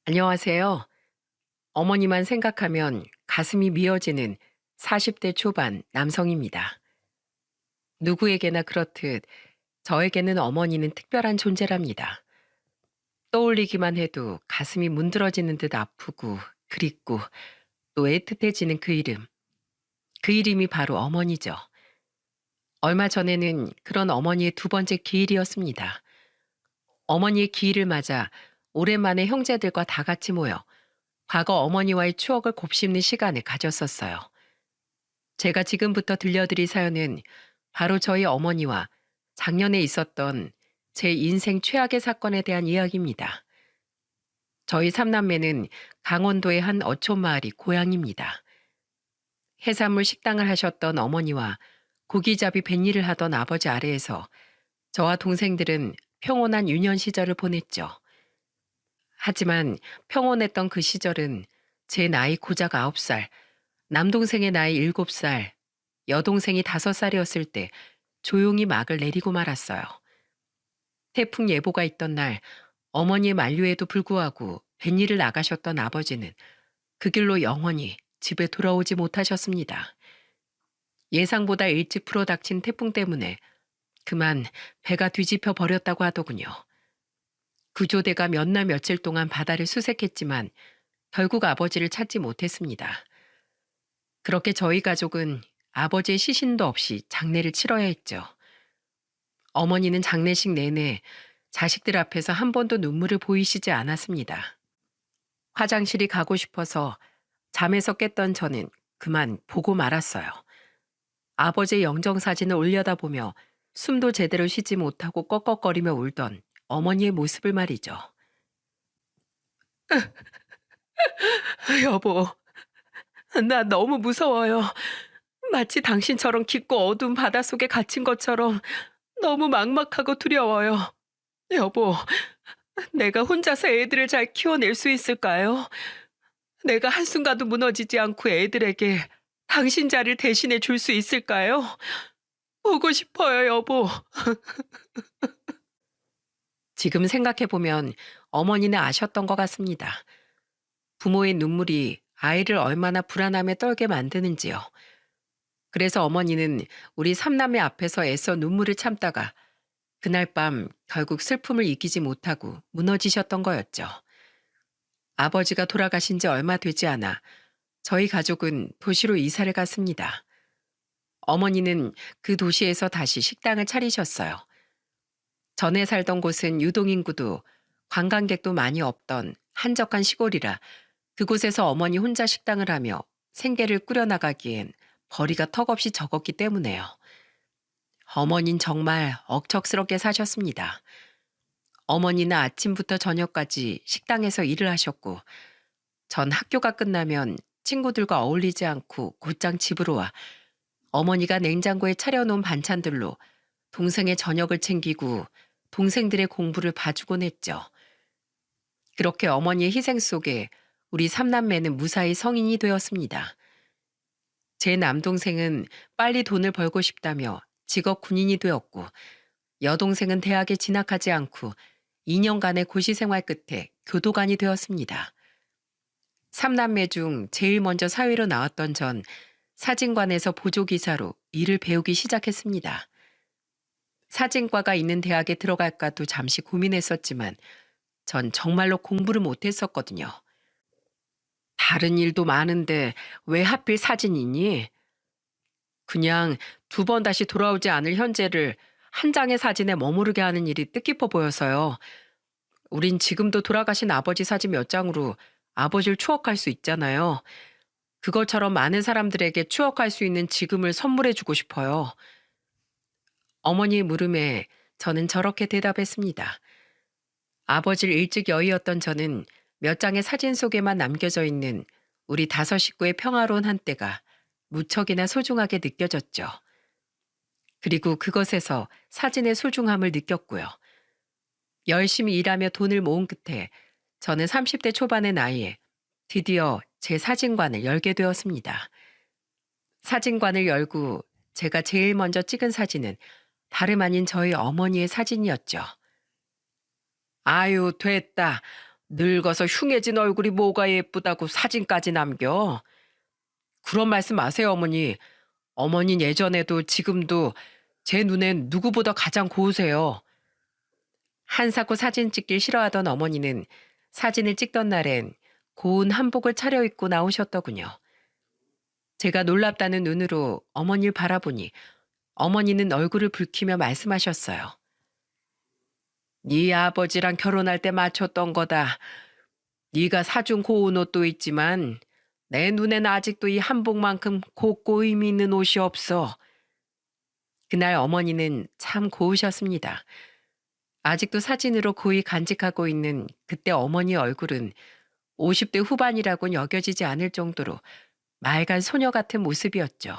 안녕하세요. 어머니만 생각하면 가슴이 미어지는 40대 초반 남성입니다. 누구에게나 그렇듯 저에게는 어머니는 특별한 존재랍니다. 떠올리기만 해도 가슴이 문드러지는 듯 아프고 그립고 또 애틋해지는 그 이름. 그 이름이 바로 어머니죠. 얼마 전에는 그런 어머니의 두 번째 기일이었습니다. 어머니의 기일을 맞아 오랜만에 형제들과 다 같이 모여 과거 어머니와의 추억을 곱씹는 시간을 가졌었어요. 제가 지금부터 들려드릴 사연은 바로 저희 어머니와 작년에 있었던 제 인생 최악의 사건에 대한 이야기입니다. 저희 삼남매는 강원도의 한 어촌 마을이 고향입니다. 해산물 식당을 하셨던 어머니와 고기잡이 뱃일을 하던 아버지 아래에서 저와 동생들은 평온한 유년 시절을 보냈죠. 하지만 평온했던 그 시절은 제 나이 고작 9살, 남동생의 나이 7살, 여동생이 5살이었을 때 조용히 막을 내리고 말았어요. 태풍 예보가 있던 날 어머니의 만류에도 불구하고 뱃일을 나가셨던 아버지는 그 길로 영원히 집에 돌아오지 못하셨습니다. 예상보다 일찍 불어닥친 태풍 때문에 그만 배가 뒤집혀 버렸다고 하더군요. 구조대가 몇 날 며칠 동안 바다를 수색했지만 결국 아버지를 찾지 못했습니다. 그렇게 저희 가족은 아버지의 시신도 없이 장례를 치러야 했죠. 어머니는 장례식 내내 자식들 앞에서 한 번도 눈물을 보이시지 않았습니다. 화장실이 가고 싶어서 잠에서 깼던 저는 그만 보고 말았어요. 아버지의 영정사진을 올려다보며 숨도 제대로 쉬지 못하고 꺽꺽거리며 울던 어머니의 모습을 말이죠. 여보, 나 너무 무서워요. 마치 당신처럼 깊고 어두운 바닷속에 갇힌 것처럼 너무 막막하고 두려워요. 여보, 내가 혼자서 애들을 잘 키워낼 수 있을까요? 내가 한순간도 무너지지 않고 애들에게 당신 자리를 대신해 줄 수 있을까요? 보고 싶어요, 여보. 지금 생각해보면 어머니는 아셨던 것 같습니다. 부모의 눈물이 아이를 얼마나 불안함에 떨게 만드는지요. 그래서 어머니는 우리 삼남매 앞에서 애써 눈물을 참다가 그날 밤 결국 슬픔을 이기지 못하고 무너지셨던 거였죠. 아버지가 돌아가신 지 얼마 되지 않아 저희 가족은 도시로 이사를 갔습니다. 어머니는 그 도시에서 다시 식당을 차리셨어요. 전에 살던 곳은 유동인구도 관광객도 많이 없던 한적한 시골이라 그곳에서 어머니 혼자 식당을 하며 생계를 꾸려나가기엔 벌이가 턱없이 적었기 때문에요. 어머닌 정말 억척스럽게 사셨습니다. 어머니는 아침부터 저녁까지 식당에서 일을 하셨고 전 학교가 끝나면 친구들과 어울리지 않고 곧장 집으로 와 어머니가 냉장고에 차려놓은 반찬들로 동생의 저녁을 챙기고 동생들의 공부를 봐주곤 했죠. 그렇게 어머니의 희생 속에 우리 삼남매는 무사히 성인이 되었습니다. 제 남동생은 빨리 돈을 벌고 싶다며 직업 군인이 되었고 여동생은 대학에 진학하지 않고 2년간의 고시 생활 끝에 교도관이 되었습니다. 삼남매 중 제일 먼저 사회로 나왔던 전 사진관에서 보조기사로 일을 배우기 시작했습니다. 사진과가 있는 대학에 들어갈까도 잠시 고민했었지만 전 정말로 공부를 못했었거든요. 다른 일도 많은데 왜 하필 사진이니? 그냥 두 번 다시 돌아오지 않을 현재를 한 장의 사진에 머무르게 하는 일이 뜻깊어 보여서요. 우린 지금도 돌아가신 아버지 사진 몇 장으로 아버지를 추억할 수 있잖아요. 그것처럼 많은 사람들에게 추억할 수 있는 지금을 선물해주고 싶어요. 어머니의 물음에 저는 저렇게 대답했습니다. 아버지를 일찍 여의었던 저는 몇 장의 사진 속에만 남겨져 있는 우리 5식구의 평화로운 한때가 무척이나 소중하게 느껴졌죠. 그리고 그것에서 사진의 소중함을 느꼈고요. 열심히 일하며 돈을 모은 끝에 저는 30대 초반의 나이에 드디어 제 사진관을 열게 되었습니다. 사진관을 열고 제가 제일 먼저 찍은 사진은 다름 아닌 저희 어머니의 사진이었죠. 아유, 됐다. 늙어서 흉해진 얼굴이 뭐가 예쁘다고 사진까지 남겨. 그런 말씀 마세요, 어머니. 어머닌 예전에도 지금도 제 눈엔 누구보다 가장 고우세요. 한사코 사진 찍길 싫어하던 어머니는 사진을 찍던 날엔 고운 한복을 차려입고 나오셨더군요. 제가 놀랍다는 눈으로 어머니를 바라보니 어머니는 얼굴을 붉히며 말씀하셨어요. 네 아버지랑 결혼할 때 맞췄던 거다. 네가 사준 고운 옷도 있지만 내 눈엔 아직도 이 한복만큼 곱고 의미 있는 옷이 없어. 그날 어머니는 참 고우셨습니다. 아직도 사진으로 고이 간직하고 있는 그때 어머니 얼굴은 50대 후반이라고는 여겨지지 않을 정도로 맑은 소녀 같은 모습이었죠.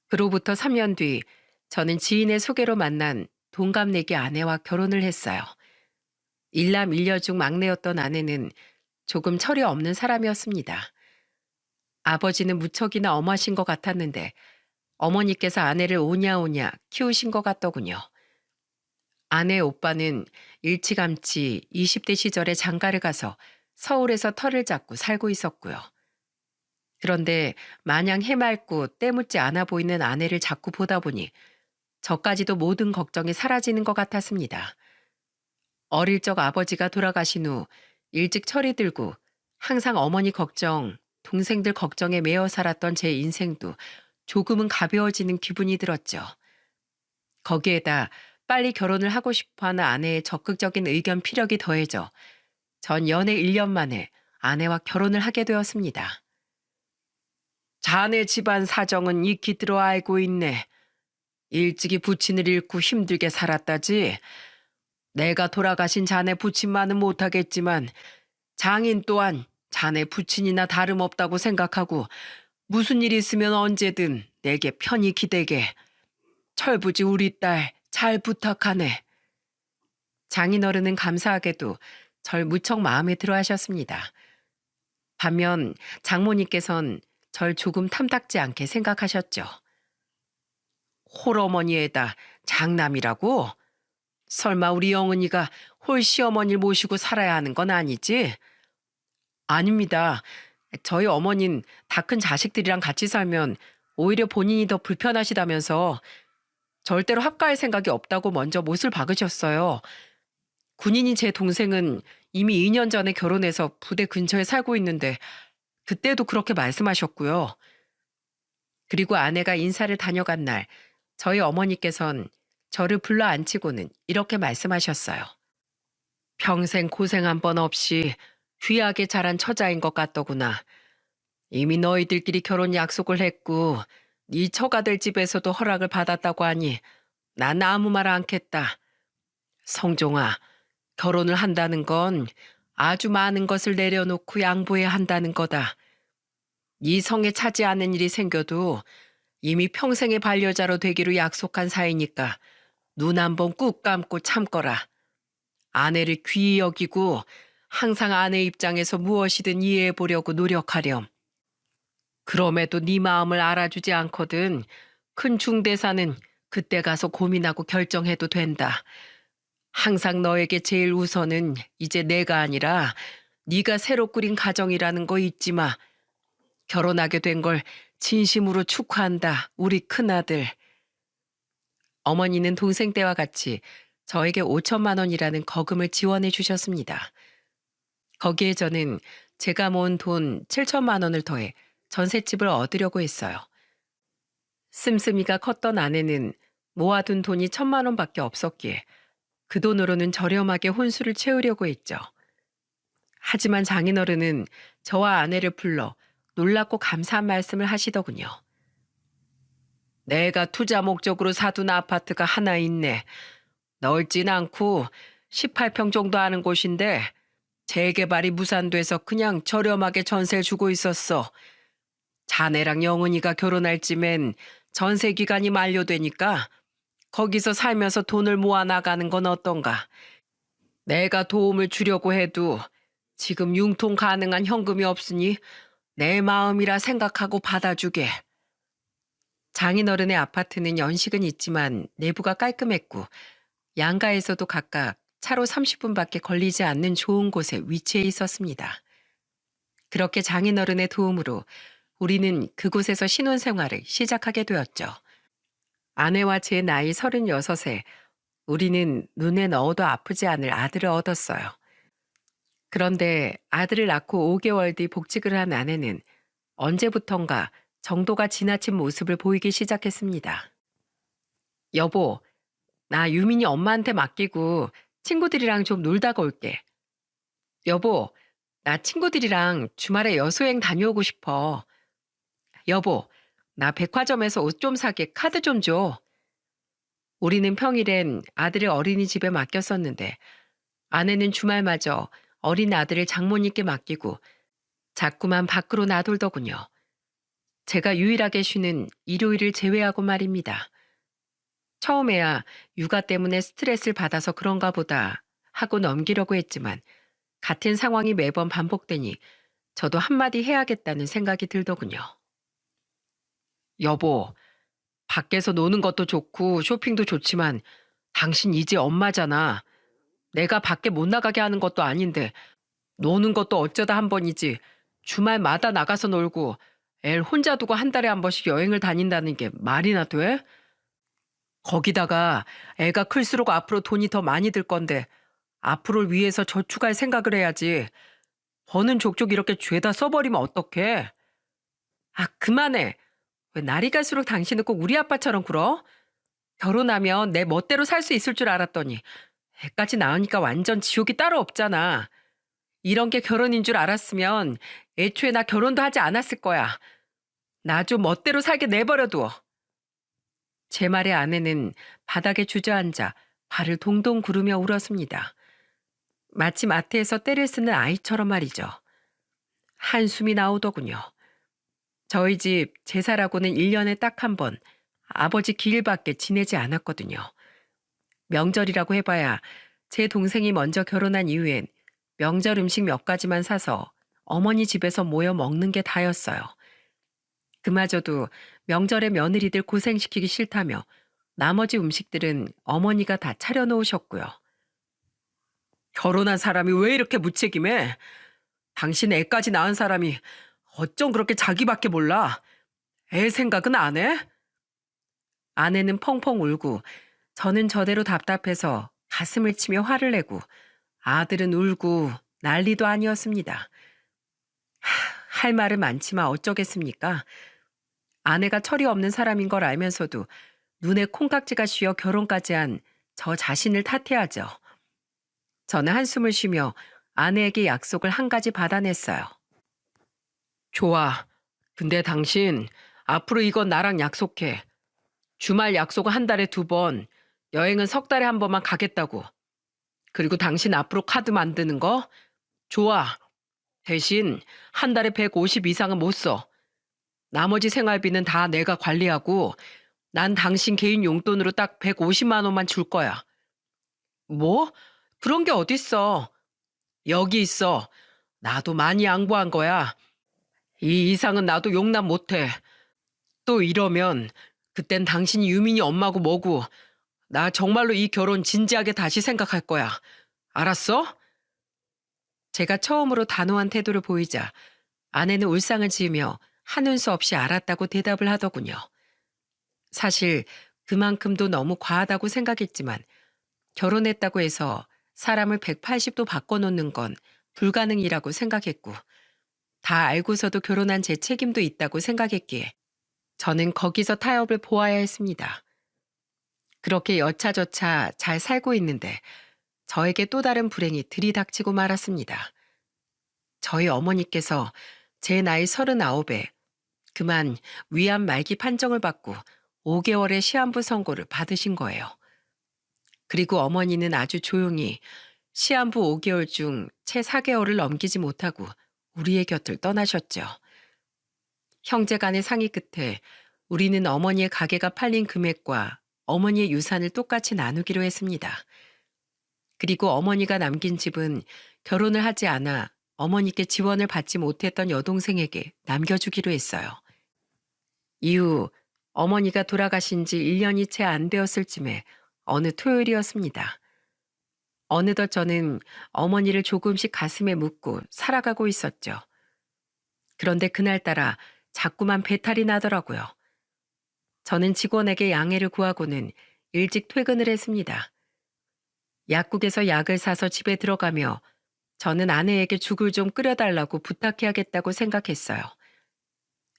그로부터 3년 뒤 저는 지인의 소개로 만난 동갑내기 아내와 결혼을 했어요. 일남 일녀 중 막내였던 아내는 조금 철이 없는 사람이었습니다. 아버지는 무척이나 엄하신 것 같았는데 어머니께서 아내를 오냐오냐 키우신 것 같더군요. 아내 오빠는 일찌감치 20대 시절에 장가를 가서 서울에서 터를 잡고 살고 있었고요. 그런데 마냥 해맑고 때묻지 않아 보이는 아내를 자꾸 보다 보니 저까지도 모든 걱정이 사라지는 것 같았습니다. 어릴 적 아버지가 돌아가신 후 일찍 철이 들고 항상 어머니 걱정, 동생들 걱정에 매여 살았던 제 인생도 조금은 가벼워지는 기분이 들었죠. 거기에다 빨리 결혼을 하고 싶어하는 아내의 적극적인 의견 피력이 더해져 전 연애 1년 만에 아내와 결혼을 하게 되었습니다. 자네 집안 사정은 익히 들어 알고 있네. 일찍이 부친을 잃고 힘들게 살았다지. 내가 돌아가신 자네 부친만은 못하겠지만 장인 또한 자네 부친이나 다름없다고 생각하고 무슨 일 있으면 언제든 내게 편히 기대게. 철부지 우리 딸 잘 부탁하네. 장인어른은 감사하게도 절 무척 마음에 들어 하셨습니다. 반면 장모님께선 절 조금 탐탁지 않게 생각하셨죠. 홀어머니에다 장남이라고? 설마 우리 영은이가 홀 시어머니를 모시고 살아야 하는 건 아니지? 아닙니다. 저희 어머닌 다 큰 자식들이랑 같이 살면 오히려 본인이 더 불편하시다면서 절대로 합가할 생각이 없다고 먼저 못을 박으셨어요. 군인인 제 동생은 이미 2년 전에 결혼해서 부대 근처에 살고 있는데 그때도 그렇게 말씀하셨고요. 그리고 아내가 인사를 다녀간 날 저희 어머니께선 저를 불러 앉히고는 이렇게 말씀하셨어요. 평생 고생 한 번 없이 귀하게 자란 처자인 것 같더구나. 이미 너희들끼리 결혼 약속을 했고 네 처가들 집에서도 허락을 받았다고 하니 난 아무 말 않겠다. 성종아, 결혼을 한다는 건 아주 많은 것을 내려놓고 양보해야 한다는 거다. 네 성에 차지 않는 일이 생겨도 이미 평생의 반려자로 되기로 약속한 사이니까 눈 한 번 꾹 감고 참거라. 아내를 귀히 여기고 항상 아내 입장에서 무엇이든 이해해 보려고 노력하렴. 그럼에도 네 마음을 알아주지 않거든 큰 중대사는 그때 가서 고민하고 결정해도 된다. 항상 너에게 제일 우선은 이제 내가 아니라 네가 새로 꾸린 가정이라는 거 잊지 마. 결혼하게 된 걸 진심으로 축하한다, 우리 큰아들. 어머니는 동생 때와 같이 저에게 5천만 원이라는 거금을 지원해 주셨습니다. 거기에 저는 제가 모은 돈 7천만 원을 더해 전셋집을 얻으려고 했어요. 씀씀이가 컸던 아내는 모아둔 돈이 1,000만 원밖에 없었기에 그 돈으로는 저렴하게 혼수를 채우려고 했죠. 하지만 장인어른은 저와 아내를 불러 놀랍고 감사한 말씀을 하시더군요. 내가 투자 목적으로 사둔 아파트가 하나 있네. 넓진 않고 18평 정도 하는 곳인데 재개발이 무산돼서 그냥 저렴하게 전세를 주고 있었어. 자네랑 영은이가 결혼할 쯤엔 전세 기간이 만료되니까 거기서 살면서 돈을 모아 나가는 건 어떤가? 내가 도움을 주려고 해도 지금 융통 가능한 현금이 없으니 내 마음이라 생각하고 받아주게. 장인어른의 아파트는 연식은 있지만 내부가 깔끔했고 양가에서도 각각 차로 30분밖에 걸리지 않는 좋은 곳에 위치해 있었습니다. 그렇게 장인어른의 도움으로 우리는 그곳에서 신혼생활을 시작하게 되었죠. 아내와 제 나이 36에 우리는 눈에 넣어도 아프지 않을 아들을 얻었어요. 그런데 아들을 낳고 5개월 뒤 복직을 한 아내는 언제부턴가 정도가 지나친 모습을 보이기 시작했습니다. 여보, 나 유민이 엄마한테 맡기고 친구들이랑 좀 놀다가 올게. 여보, 나 친구들이랑 주말에 여수여행 다녀오고 싶어. 여보, 나 백화점에서 옷 좀 사게 카드 좀 줘. 우리는 평일엔 아들을 어린이집에 맡겼었는데 아내는 주말마저 어린 아들을 장모님께 맡기고 자꾸만 밖으로 나돌더군요. 제가 유일하게 쉬는 일요일을 제외하고 말입니다. 처음에야 육아 때문에 스트레스를 받아서 그런가 보다 하고 넘기려고 했지만 같은 상황이 매번 반복되니 저도 한마디 해야겠다는 생각이 들더군요. 여보, 밖에서 노는 것도 좋고 쇼핑도 좋지만 당신 이제 엄마잖아. 내가 밖에 못 나가게 하는 것도 아닌데 노는 것도 어쩌다 한 번이지. 주말마다 나가서 놀고 애를 혼자 두고 한 달에 한 번씩 여행을 다닌다는 게 말이나 돼? 거기다가 애가 클수록 앞으로 돈이 더 많이 들 건데 앞으로를 위해서 저축할 생각을 해야지. 버는 족족 이렇게 죄다 써버리면 어떡해? 아, 그만해. 왜 날이 갈수록 당신은 꼭 우리 아빠처럼 굴어? 결혼하면 내 멋대로 살 수 있을 줄 알았더니 애까지 낳으니까 완전 지옥이 따로 없잖아. 이런 게 결혼인 줄 알았으면 애초에 나 결혼도 하지 않았을 거야. 나 좀 멋대로 살게 내버려둬. 제 말에 아내는 바닥에 주저앉아 발을 동동 구르며 울었습니다. 마치 마트에서 떼를 쓰는 아이처럼 말이죠. 한숨이 나오더군요. 저희 집 제사라고는 1년에 딱 한 번 아버지 기일밖에 지내지 않았거든요. 명절이라고 해봐야 제 동생이 먼저 결혼한 이후엔 명절 음식 몇 가지만 사서 어머니 집에서 모여 먹는 게 다였어요. 그마저도 명절에 며느리들 고생시키기 싫다며 나머지 음식들은 어머니가 다 차려놓으셨고요. 결혼한 사람이 왜 이렇게 무책임해? 당신 애까지 낳은 사람이 어쩜 그렇게 자기밖에 몰라? 애 생각은 안 해? 아내는 펑펑 울고 저는 저대로 답답해서 가슴을 치며 화를 내고 아들은 울고 난리도 아니었습니다. 할 말은 많지만 어쩌겠습니까? 아내가 철이 없는 사람인 걸 알면서도 눈에 콩깍지가 씌어 결혼까지 한 저 자신을 탓해야죠. 저는 한숨을 쉬며 아내에게 약속을 한 가지 받아냈어요. 좋아. 근데 당신 앞으로 이건 나랑 약속해. 주말 약속은 한 달에 2번, 여행은 석 달에 한 번만 가겠다고. 그리고 당신 앞으로 카드 만드는 거? 좋아. 대신 한 달에 150 이상은 못 써. 나머지 생활비는 다 내가 관리하고 난 당신 개인 용돈으로 딱 150만 원만 줄 거야. 뭐? 그런 게 어딨어. 여기 있어. 나도 많이 양보한 거야. 이 이상은 나도 용납 못해. 또 이러면 그땐 당신이 유민이 엄마고 뭐고 나 정말로 이 결혼 진지하게 다시 생각할 거야. 알았어? 제가 처음으로 단호한 태도를 보이자 아내는 울상을 지으며 한은 수 없이 알았다고 대답을 하더군요. 사실 그만큼도 너무 과하다고 생각했지만 결혼했다고 해서 사람을 180도 바꿔놓는 건 불가능이라고 생각했고 다 알고서도 결혼한 제 책임도 있다고 생각했기에 저는 거기서 타협을 보아야 했습니다. 그렇게 여차저차 잘 살고 있는데 저에게 또 다른 불행이 들이닥치고 말았습니다. 저희 어머니께서 제 나이 39에 그만 위암 말기 판정을 받고 5개월의 시한부 선고를 받으신 거예요. 그리고 어머니는 아주 조용히 시한부 5개월 중 채 4개월을 넘기지 못하고 우리의 곁을 떠나셨죠. 형제 간의 상의 끝에 우리는 어머니의 가게가 팔린 금액과 어머니의 유산을 똑같이 나누기로 했습니다. 그리고 어머니가 남긴 집은 결혼을 하지 않아 어머니께 지원을 받지 못했던 여동생에게 남겨주기로 했어요. 이후 어머니가 돌아가신 지 1년이 채 안 되었을 쯤에 어느 토요일이었습니다. 어느덧 저는 어머니를 조금씩 가슴에 묻고 살아가고 있었죠. 그런데 그날따라 자꾸만 배탈이 나더라고요. 저는 직원에게 양해를 구하고는 일찍 퇴근을 했습니다. 약국에서 약을 사서 집에 들어가며 저는 아내에게 죽을 좀 끓여달라고 부탁해야겠다고 생각했어요.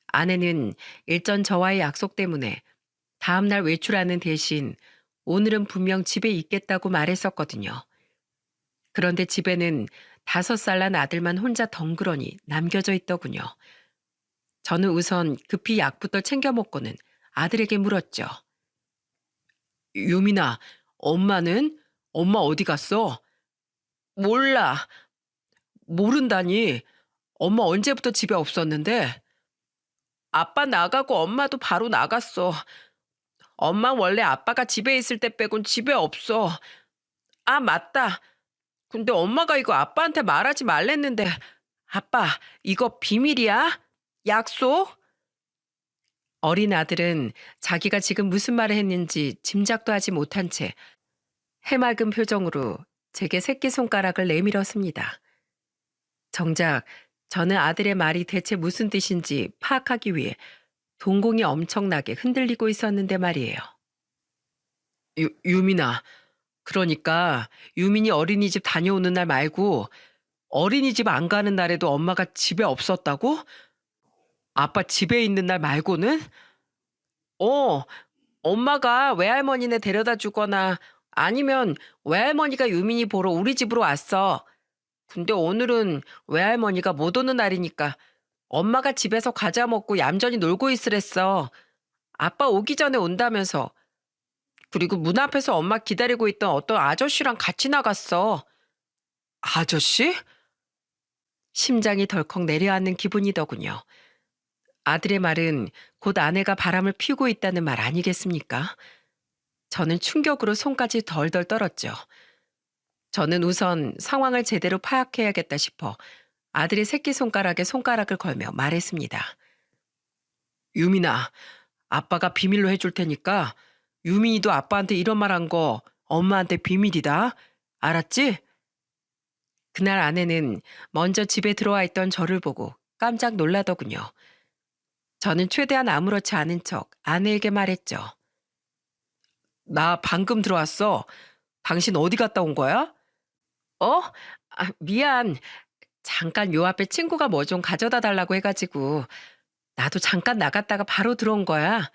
아내는 일전 저와의 약속 때문에 다음날 외출하는 대신 오늘은 분명 집에 있겠다고 말했었거든요. 그런데 집에는 5살 난 아들만 혼자 덩그러니 남겨져 있더군요. 저는 우선 급히 약부터 챙겨 먹고는 아들에게 물었죠. 유민아, 엄마는? 엄마 어디 갔어? 몰라. 모른다니. 엄마 언제부터 집에 없었는데? 아빠 나가고 엄마도 바로 나갔어. 엄마 원래 아빠가 집에 있을 때 빼곤 집에 없어. 아, 맞다. 근데 엄마가 이거 아빠한테 말하지 말랬는데. 아빠, 이거 비밀이야? 약속? 어린 아들은 자기가 지금 무슨 말을 했는지 짐작도 하지 못한 채 해맑은 표정으로 제게 새끼손가락을 내밀었습니다. 정작 저는 아들의 말이 대체 무슨 뜻인지 파악하기 위해 동공이 엄청나게 흔들리고 있었는데 말이에요. 유민아, 그러니까 유민이 어린이집 다녀오는 날 말고 어린이집 안 가는 날에도 엄마가 집에 없었다고? 아빠 집에 있는 날 말고는? 어, 엄마가 외할머니네 데려다 주거나 아니면 외할머니가 유민이 보러 우리 집으로 왔어. 근데 오늘은 외할머니가 못 오는 날이니까 엄마가 집에서 과자 먹고 얌전히 놀고 있으랬어. 아빠 오기 전에 온다면서. 그리고 문 앞에서 엄마 기다리고 있던 어떤 아저씨랑 같이 나갔어. 아저씨? 심장이 덜컥 내려앉는 기분이더군요. 아들의 말은 곧 아내가 바람을 피우고 있다는 말 아니겠습니까? 저는 충격으로 손까지 덜덜 떨었죠. 저는 우선 상황을 제대로 파악해야겠다 싶어 아들의 새끼손가락에 손가락을 걸며 말했습니다. 유민아, 아빠가 비밀로 해줄 테니까 유민이도 아빠한테 이런 말 한 거 엄마한테 비밀이다. 알았지? 그날 아내는 먼저 집에 들어와 있던 저를 보고 깜짝 놀라더군요. 저는 최대한 아무렇지 않은 척 아내에게 말했죠. 나 방금 들어왔어. 당신 어디 갔다 온 거야? 어? 미안. 잠깐 요 앞에 친구가 뭐 좀 가져다 달라고 해가지고 나도 잠깐 나갔다가 바로 들어온 거야.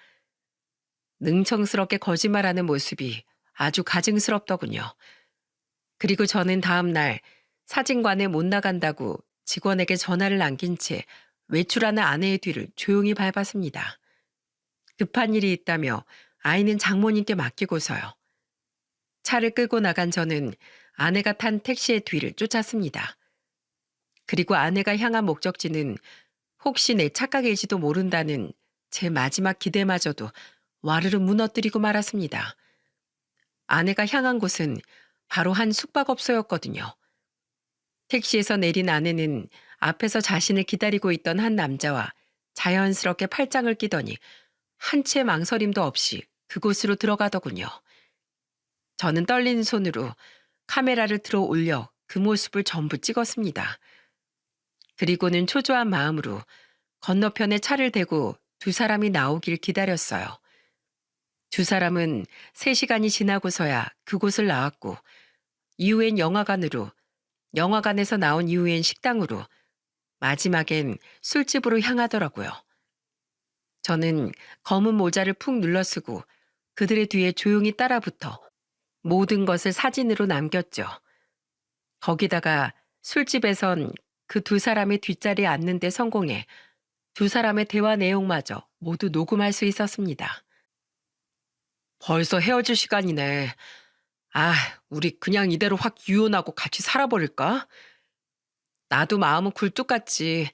능청스럽게 거짓말하는 모습이 아주 가증스럽더군요. 그리고 저는 다음 날 사진관에 못 나간다고 직원에게 전화를 남긴 채 외출하는 아내의 뒤를 조용히 밟았습니다. 급한 일이 있다며 아이는 장모님께 맡기고서요. 차를 끌고 나간 저는 아내가 탄 택시의 뒤를 쫓았습니다. 그리고 아내가 향한 목적지는 혹시 내 착각일지도 모른다는 제 마지막 기대마저도 와르르 무너뜨리고 말았습니다. 아내가 향한 곳은 바로 한 숙박업소였거든요. 택시에서 내린 아내는 앞에서 자신을 기다리고 있던 한 남자와 자연스럽게 팔짱을 끼더니 한 채 망설임도 없이 그곳으로 들어가더군요. 저는 떨리는 손으로 카메라를 들어 올려 그 모습을 전부 찍었습니다. 그리고는 초조한 마음으로 건너편에 차를 대고 두 사람이 나오길 기다렸어요. 두 사람은 3시간이 지나고서야 그곳을 나왔고 이후엔 영화관으로, 영화관에서 나온 이후엔 식당으로, 마지막엔 술집으로 향하더라고요. 저는 검은 모자를 푹 눌러쓰고 그들의 뒤에 조용히 따라붙어 모든 것을 사진으로 남겼죠. 거기다가 술집에선 그 두 사람의 뒷자리에 앉는 데 성공해 두 사람의 대화 내용마저 모두 녹음할 수 있었습니다. 벌써 헤어질 시간이네. 아, 우리 그냥 이대로 확 이혼하고 같이 살아버릴까? 나도 마음은 굴뚝 같지.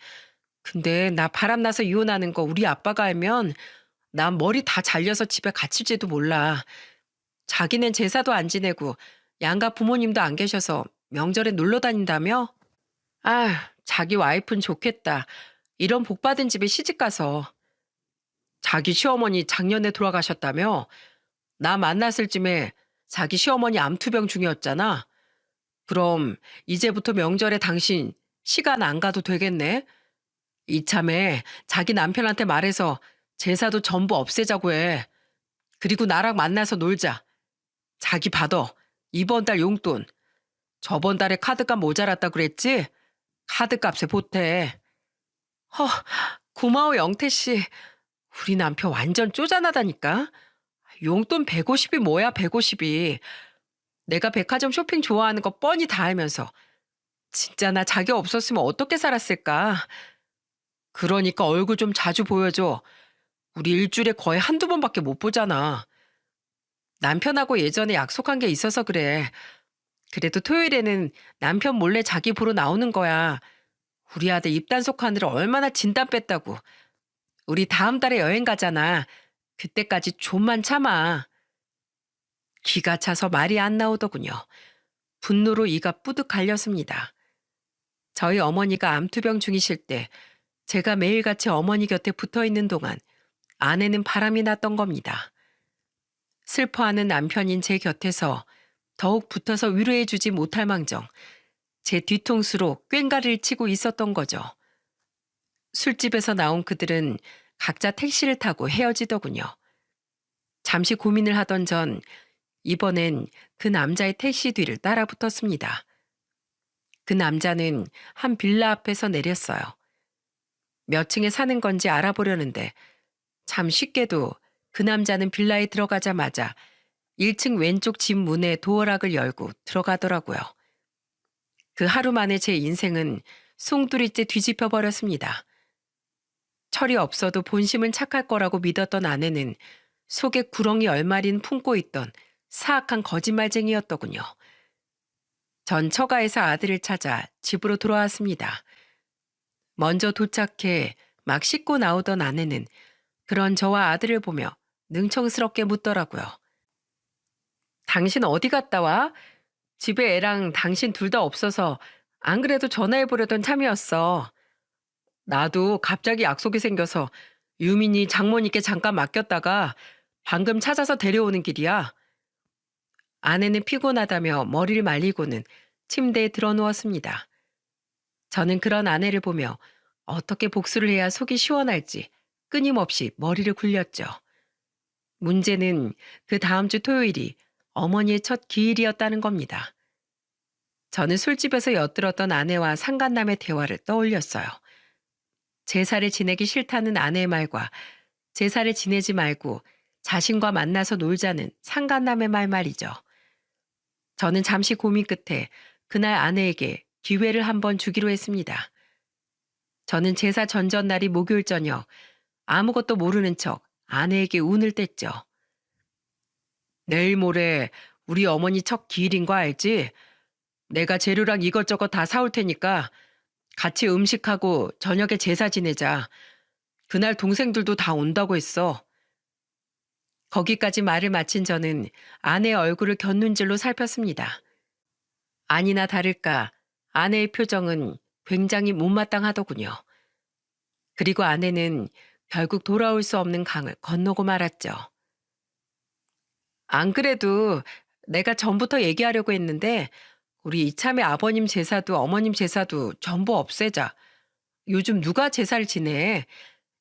근데 나 바람나서 이혼하는 거 우리 아빠가 알면 난 머리 다 잘려서 집에 갇힐지도 몰라. 자기는 제사도 안 지내고 양가 부모님도 안 계셔서 명절에 놀러 다닌다며? 아, 자기 와이프는 좋겠다. 이런 복 받은 집에 시집가서. 자기 시어머니 작년에 돌아가셨다며? 나 만났을 쯤에 자기 시어머니 암투병 중이었잖아. 그럼 이제부터 명절에 당신 시간 안 가도 되겠네? 이참에 자기 남편한테 말해서 제사도 전부 없애자고 해. 그리고 나랑 만나서 놀자. 자기 받아. 이번 달 용돈. 저번 달에 카드값 모자랐다 그랬지? 카드값에 보태. 허, 고마워 영태 씨. 우리 남편 완전 쪼잔하다니까. 용돈 150이 뭐야 150이. 내가 백화점 쇼핑 좋아하는 거 뻔히 다 알면서. 진짜 나 자기 없었으면 어떻게 살았을까? 그러니까 얼굴 좀 자주 보여줘. 우리 일주일에 거의 한두 번밖에 못 보잖아. 남편하고 예전에 약속한 게 있어서 그래. 그래도 토요일에는 남편 몰래 자기 보러 나오는 거야. 우리 아들 입단속하느라 얼마나 진땀 뺐다고. 우리 다음 달에 여행 가잖아. 그때까지 좀만 참아. 기가 차서 말이 안 나오더군요. 분노로 이가 뿌듯 갈렸습니다. 저희 어머니가 암투병 중이실 때 제가 매일같이 어머니 곁에 붙어 있는 동안 아내는 바람이 났던 겁니다. 슬퍼하는 남편인 제 곁에서 더욱 붙어서 위로해주지 못할 망정 제 뒤통수로 꽹가리를 치고 있었던 거죠. 술집에서 나온 그들은 각자 택시를 타고 헤어지더군요. 잠시 고민을 하던 전 이번엔 그 남자의 택시 뒤를 따라 붙었습니다. 그 남자는 한 빌라 앞에서 내렸어요. 몇 층에 사는 건지 알아보려는데 참 쉽게도 그 남자는 빌라에 들어가자마자 1층 왼쪽 집 문의 도어락을 열고 들어가더라고요. 그 하루 만에 제 인생은 송두리째 뒤집혀 버렸습니다. 철이 없어도 본심은 착할 거라고 믿었던 아내는 속에 구렁이 얼마린 품고 있던 사악한 거짓말쟁이였더군요. 전 처가에서 아들을 찾아 집으로 돌아왔습니다. 먼저 도착해 막 씻고 나오던 아내는 그런 저와 아들을 보며 능청스럽게 묻더라고요. 당신 어디 갔다 와? 집에 애랑 당신 둘 다 없어서 안 그래도 전화해보려던 참이었어. 나도 갑자기 약속이 생겨서 유민이 장모님께 잠깐 맡겼다가 방금 찾아서 데려오는 길이야. 아내는 피곤하다며 머리를 말리고는 침대에 드러누웠습니다. 저는 그런 아내를 보며 어떻게 복수를 해야 속이 시원할지 끊임없이 머리를 굴렸죠. 문제는 그 다음 주 토요일이 어머니의 첫 기일이었다는 겁니다. 저는 술집에서 엿들었던 아내와 상간남의 대화를 떠올렸어요. 제사를 지내기 싫다는 아내의 말과 제사를 지내지 말고 자신과 만나서 놀자는 상간남의 말 말이죠. 저는 잠시 고민 끝에 그날 아내에게 기회를 한번 주기로 했습니다. 저는 제사 전전날이 목요일 저녁 아무것도 모르는 척 아내에게 운을 뗐죠. 내일 모레 우리 어머니 첫 기일인 거 알지? 내가 재료랑 이것저것 다 사올 테니까 같이 음식하고 저녁에 제사 지내자. 그날 동생들도 다 온다고 했어. 거기까지 말을 마친 저는 아내의 얼굴을 곁눈질로 살폈습니다. 아니나 다를까 아내의 표정은 굉장히 못마땅하더군요. 그리고 아내는 결국 돌아올 수 없는 강을 건너고 말았죠. 안 그래도 내가 전부터 얘기하려고 했는데 우리 이참에 아버님 제사도 어머님 제사도 전부 없애자. 요즘 누가 제사를 지내?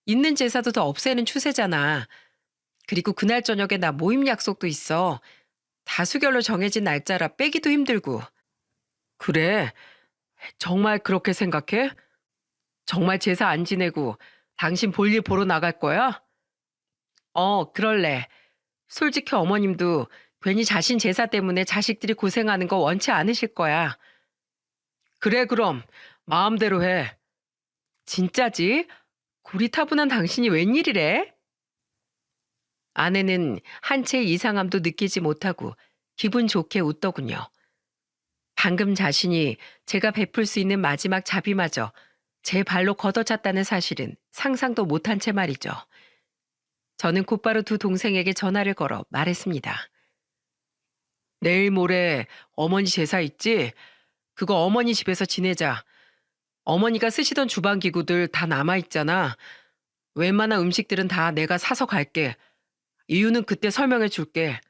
있는 제사도 더 없애는 추세잖아. 그리고 그날 저녁에 나 모임 약속도 있어. 다수결로 정해진 날짜라 빼기도 힘들고. 그래? 정말 그렇게 생각해? 정말 제사 안 지내고 당신 볼일 보러 나갈 거야? 그럴래. 솔직히 어머님도 괜히 자신 제사 때문에 자식들이 고생하는 거 원치 않으실 거야. 그래, 그럼 마음대로 해. 진짜지? 고리타분한 당신이 웬일이래? 아내는 한 채의 이상함도 느끼지 못하고 기분 좋게 웃더군요. 방금 자신이 제가 베풀 수 있는 마지막 자비마저 제 발로 걷어찼다는 사실은 상상도 못한 채 말이죠. 저는 곧바로 두 동생에게 전화를 걸어 말했습니다. 내일 모레 어머니 제사 있지? 그거 어머니 집에서 지내자. 어머니가 쓰시던 주방기구들 다 남아있잖아. 웬만한 음식들은 다 내가 사서 갈게. 이유는 그때 설명해 줄게.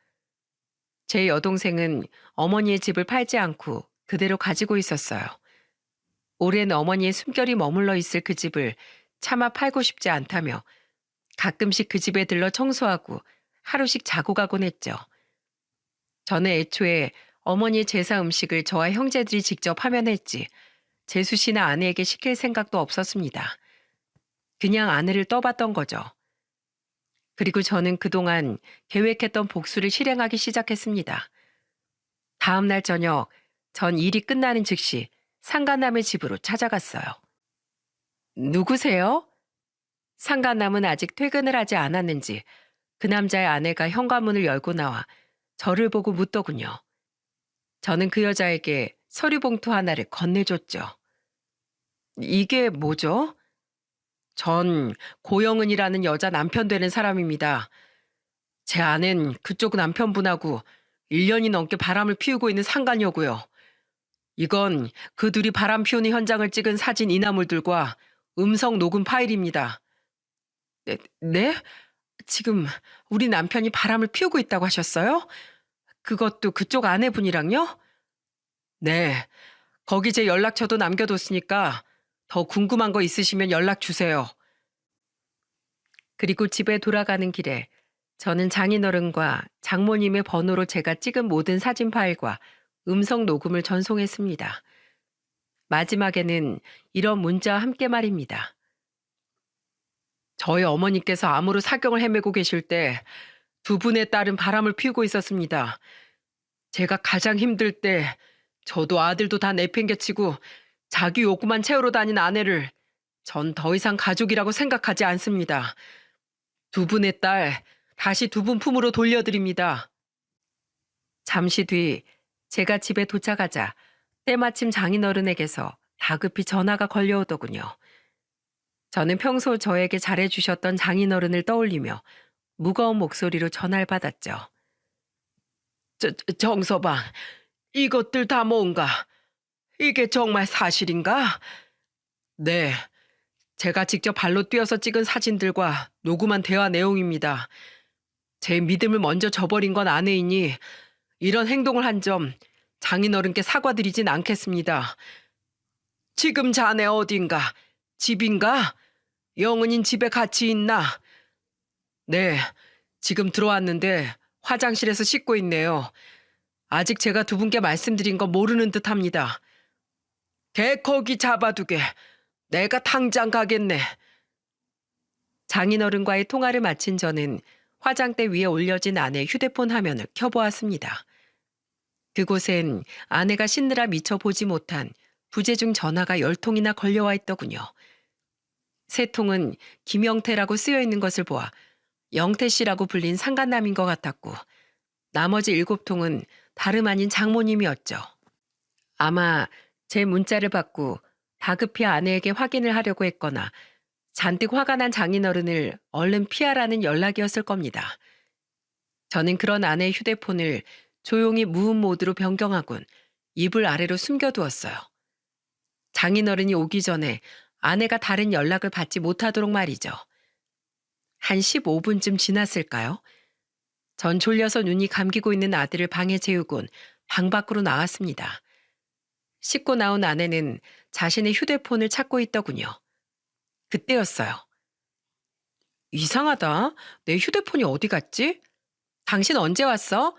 제 여동생은 어머니의 집을 팔지 않고 그대로 가지고 있었어요. 오랜 어머니의 숨결이 머물러 있을 그 집을 차마 팔고 싶지 않다며 가끔씩 그 집에 들러 청소하고 하루씩 자고 가곤 했죠. 저는 애초에 어머니의 제사 음식을 저와 형제들이 직접 하면 했지 재수 씨나 아내에게 시킬 생각도 없었습니다. 그냥 아내를 떠봤던 거죠. 그리고 저는 그동안 계획했던 복수를 실행하기 시작했습니다. 다음 날 저녁, 전 일이 끝나는 즉시 상간남의 집으로 찾아갔어요. 누구세요? 상간남은 아직 퇴근을 하지 않았는지 그 남자의 아내가 현관문을 열고 나와 저를 보고 묻더군요. 저는 그 여자에게 서류 봉투 하나를 건네줬죠. 이게 뭐죠? 전 고영은이라는 여자 남편 되는 사람입니다. 제 아낸 그쪽 남편분하고 1년이 넘게 바람을 피우고 있는 상간녀고요. 이건 그 둘이 바람 피우는 현장을 찍은 사진 이나물들과 음성 녹음 파일입니다. 네? 지금 우리 남편이 바람을 피우고 있다고 하셨어요? 그것도 그쪽 아내분이랑요? 네. 거기 제 연락처도 남겨뒀으니까 더 궁금한 거 있으시면 연락 주세요. 그리고 집에 돌아가는 길에 저는 장인어른과 장모님의 번호로 제가 찍은 모든 사진 파일과 음성 녹음을 전송했습니다. 마지막에는 이런 문자와 함께 말입니다. 저희 어머니께서 암으로 사경을 헤매고 계실 때 두 분의 딸은 바람을 피우고 있었습니다. 제가 가장 힘들 때 저도 아들도 다 내팽개치고 자기 욕구만 채우러 다닌 아내를 전 더 이상 가족이라고 생각하지 않습니다. 두 분의 딸 다시 두 분 품으로 돌려드립니다. 잠시 뒤 제가 집에 도착하자 때마침 장인어른에게서 다급히 전화가 걸려오더군요. 저는 평소 저에게 잘해주셨던 장인어른을 떠올리며 무거운 목소리로 전화를 받았죠. 정서방, 이것들 다 뭔가? 이게 정말 사실인가? 네, 제가 직접 발로 뛰어서 찍은 사진들과 녹음한 대화 내용입니다. 제 믿음을 먼저 저버린 건 아내이니 이런 행동을 한 점 장인어른께 사과드리진 않겠습니다. 지금 자네 어딘가? 집인가? 영은인 집에 같이 있나? 네, 지금 들어왔는데 화장실에서 씻고 있네요. 아직 제가 두 분께 말씀드린 거 모르는 듯 합니다. 개 거기 잡아두게. 내가 당장 가겠네. 장인어른과의 통화를 마친 저는 화장대 위에 올려진 아내의 휴대폰 화면을 켜보았습니다. 그곳엔 아내가 씻느라 미처 보지 못한 부재중 전화가 10통이나 걸려와 있더군요. 3통은 김영태라고 쓰여있는 것을 보아 영태 씨라고 불린 상간남인 것 같았고 나머지 7통은 다름 아닌 장모님이었죠. 아마 제 문자를 받고 다급히 아내에게 확인을 하려고 했거나 잔뜩 화가 난 장인어른을 얼른 피하라는 연락이었을 겁니다. 저는 그런 아내의 휴대폰을 조용히 무음 모드로 변경하곤 이불 아래로 숨겨두었어요. 장인어른이 오기 전에 아내가 다른 연락을 받지 못하도록 말이죠. 한 15분쯤 지났을까요? 전 졸려서 눈이 감기고 있는 아들을 방에 재우곤 방 밖으로 나왔습니다. 씻고 나온 아내는 자신의 휴대폰을 찾고 있더군요. 그때였어요. 이상하다. 내 휴대폰이 어디 갔지? 당신 언제 왔어?